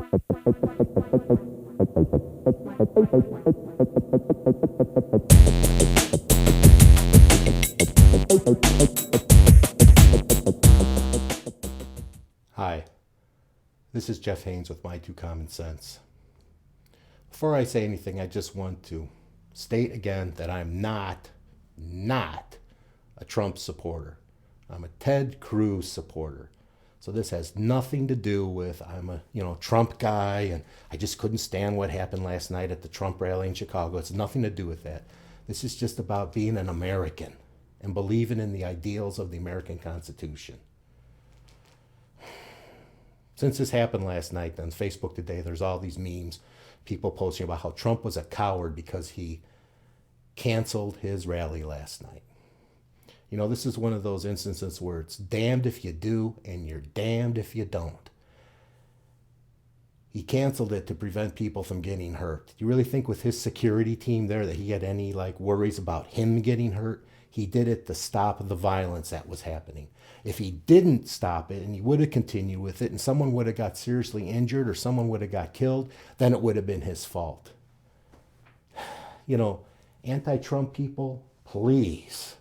Hi, this is Jeff Haynes with My2CommonSense. Before I say anything, I just want to state again that I'm not a Trump supporter. I'm a Ted Cruz supporter. So this has nothing to do with I'm a Trump guy and I just couldn't stand what happened last night at the Trump rally in Chicago. It's nothing to do with that. This is just about being an American and believing in the ideals of the American Constitution. Since this happened last night on Facebook today, there's all these memes, people posting about how Trump was a coward because he canceled his rally last night. You know, this is one of those instances where it's damned if you do and you're damned if you don't. He canceled it to prevent people from getting hurt. Do you really think with his security team there that he had any worries about him getting hurt? He did it to stop the violence that was happening. If he didn't stop it and he would have continued with it and someone would have got seriously injured or someone would have got killed, then it would have been his fault. You know, anti-Trump people, please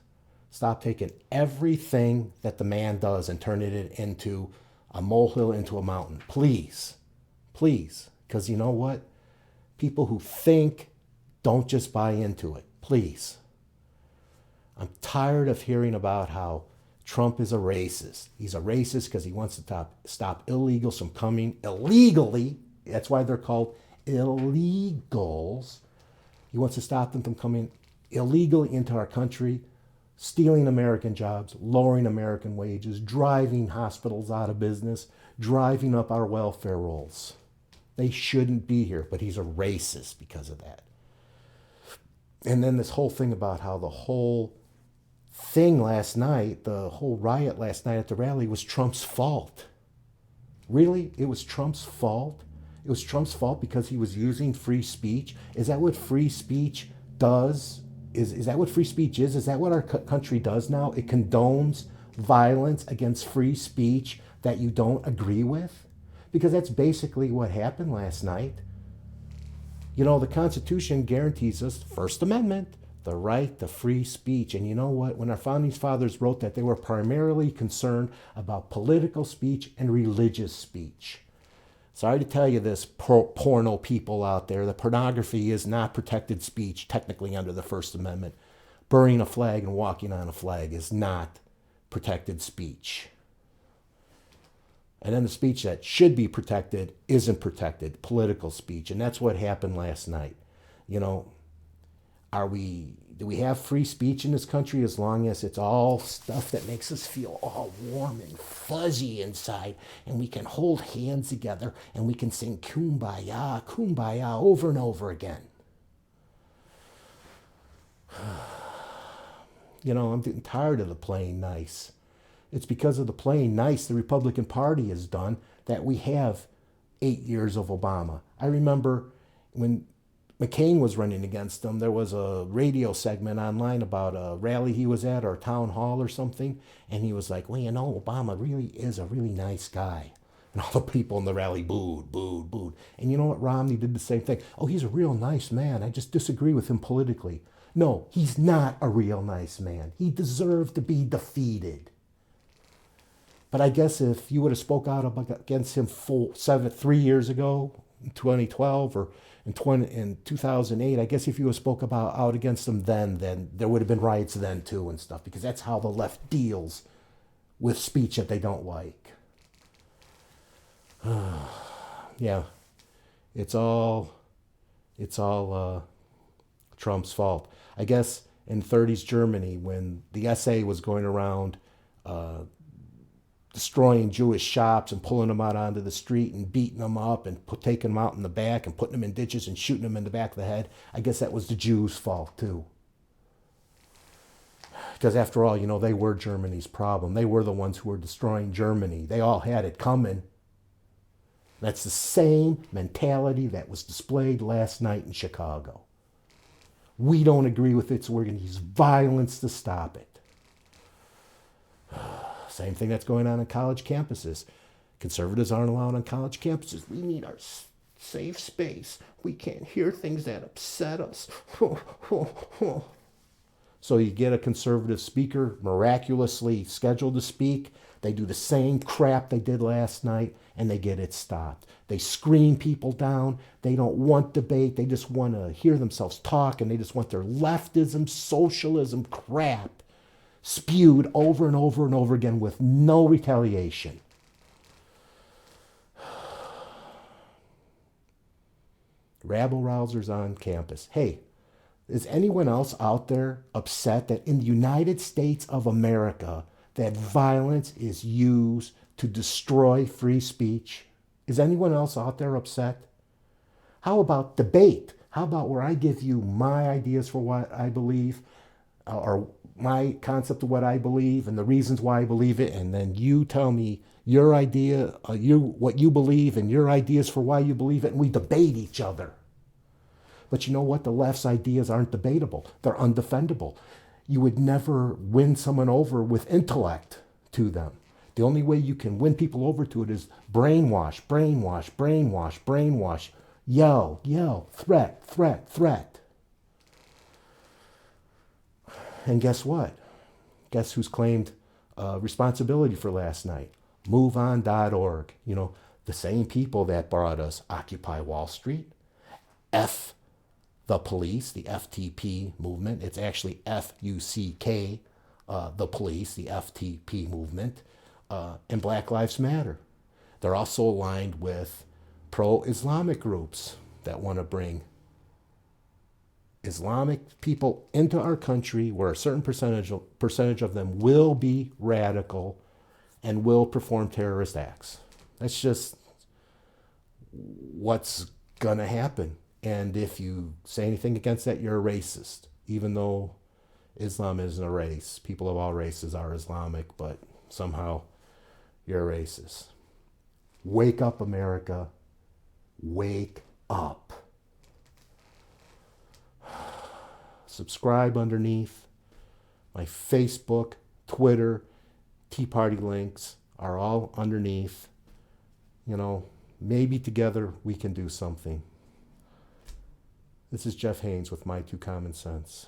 stop taking everything that the man does and turning it into a molehill, into a mountain. Please. Please. Because you know what? People who think don't just buy into it. Please. I'm tired of hearing about how Trump is a racist. He's a racist because he wants to stop illegals from coming illegally. That's why they're called illegals. He wants to stop them from coming illegally into our country, stealing American jobs, lowering American wages, driving hospitals out of business, driving up our welfare rolls. They shouldn't be here, but he's a racist because of that. And then this whole thing about how the whole thing last night, the whole riot last night at the rally was Trump's fault. Really? It was Trump's fault? It was Trump's fault because he was using free speech? Is that what free speech does? Is that what free speech is? Is that what our country does now? It condones violence against free speech that you don't agree with? Because that's basically what happened last night. You know, the Constitution guarantees us, First Amendment, the right to free speech. And you know what? When our founding fathers wrote that, they were primarily concerned about political speech and religious speech. Sorry to tell you this, porno people out there, that pornography is not protected speech technically under the First Amendment. Burning a flag and walking on a flag is not protected speech. And then the speech that should be protected isn't protected, political speech. And that's what happened last night. You know, do we have free speech in this country as long as it's all stuff that makes us feel all warm and fuzzy inside, and we can hold hands together and we can sing kumbaya, kumbaya over and over again? You know, I'm getting tired of the playing nice. It's because of the playing nice the Republican Party has done that we have 8 years of Obama. I remember when McCain was running against them, there was a radio segment online about a rally he was at or a town hall or something. And he was like, well, you know, Obama really is a really nice guy. And all the people in the rally booed, booed, booed. And you know what? Romney did the same thing. Oh, he's a real nice man. I just disagree with him politically. No, he's not a real nice man. He deserved to be defeated. But I guess if you would have spoke out against him 3 years ago, in 2012 or in 2008, I guess if you would have spoke out against him then there would have been riots then too and stuff, because that's how the left deals with speech that they don't like. Yeah, it's all Trump's fault. I guess in 30s Germany, when the SA was going around destroying Jewish shops and pulling them out onto the street and beating them up and taking them out in the back and putting them in ditches and shooting them in the back of the head, I guess that was the Jews' fault too. Because after all, you know, they were Germany's problem. They were the ones who were destroying Germany. They all had it coming. That's the same mentality that was displayed last night in Chicago. We don't agree with it, so we're going to use violence to stop it. Same thing that's going on college campuses. Conservatives aren't allowed on college campuses. We need our safe space. We can't hear things that upset us. So you get a conservative speaker miraculously scheduled to speak. They do the same crap they did last night, and they get it stopped. They screen people down. They don't want debate. They just want to hear themselves talk, and they just want their leftism, socialism crap spewed over and over and over again with no retaliation. Rabble-rousers on campus. Hey, is anyone else out there upset that in the United States of America that violence is used to destroy free speech? Is anyone else out there upset? How about debate? How about where I give you my ideas for what I believe, or my concept of what I believe and the reasons why I believe it, and then you tell me your idea, what you believe and your ideas for why you believe it, and we debate each other. But you know what? The left's ideas aren't debatable. They're undefendable. You would never win someone over with intellect to them. The only way you can win people over to it is brainwash, brainwash, brainwash, brainwash. Yell, yell, threat, threat, threat. And guess what? Guess who's claimed responsibility for last night? MoveOn.org. You know, the same people that brought us Occupy Wall Street, F the police, the FTP movement. It's actually FUCK, the police, the FTP movement, and Black Lives Matter. They're also aligned with pro-Islamic groups that want to bring Islamic people into our country, where a certain percentage of them will be radical and will perform terrorist acts. That's just what's going to happen. And if you say anything against that, you're a racist, even though Islam isn't a race. People of all races are Islamic, but somehow you're a racist. Wake up, America. Wake up. Subscribe underneath. My Facebook, Twitter, Tea Party links are all underneath. You know, maybe together we can do something. This is Jeff Haynes with My2CommonSense.